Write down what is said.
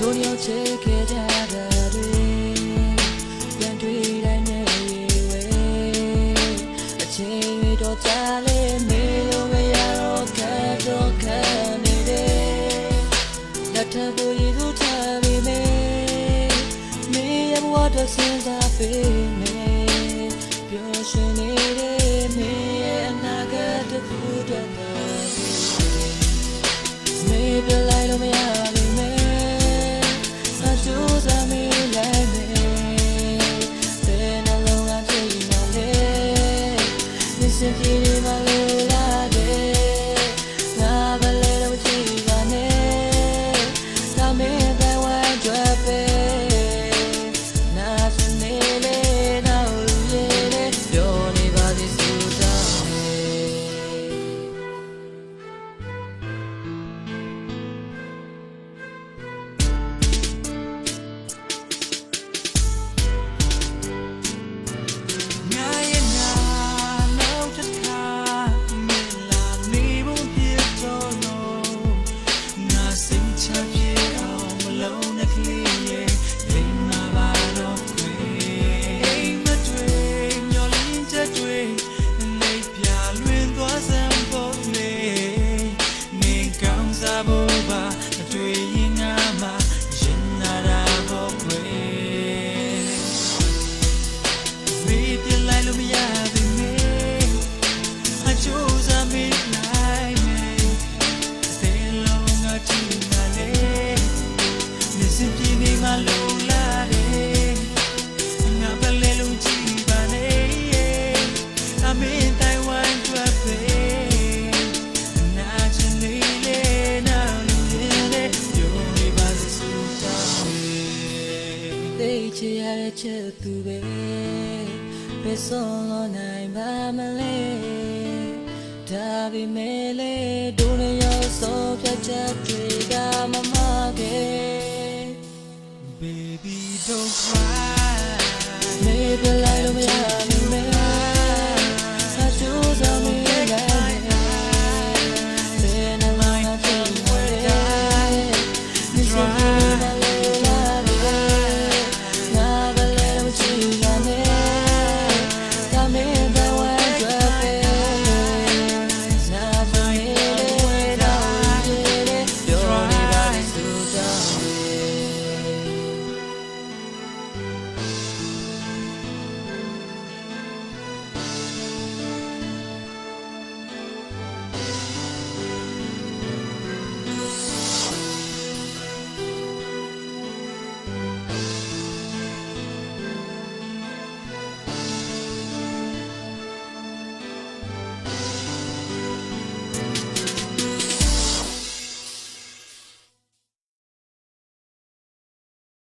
တို့ရောက်ချစ်ခဲ့ကြတာတွေပြန်တွေ့တိုင်းနဲ့ဝေအချိန်တော့ကြာလေမေလို့မရတော့ခက်တော့ခက်နေတယ်လက်ထပ်ကိုရည်သူထားပြီးမေရဲ့ဘဝတော့စဉ်းစားပေးမယ်ပျော်ရွှင်နေတဲ့မေရဲ့အနာဂတ်တစ်ခုတည်းမေပြလိုက်လို့မရချစ်ရတဲ့ချစ်သူပဲဘယ်ဆုံးလို့နိုင်ပါမလဲဒါပေမဲ့လေဒုနေရောဆိုဖြတ်ချက်တွေကမမခဲ့ Baby don't cry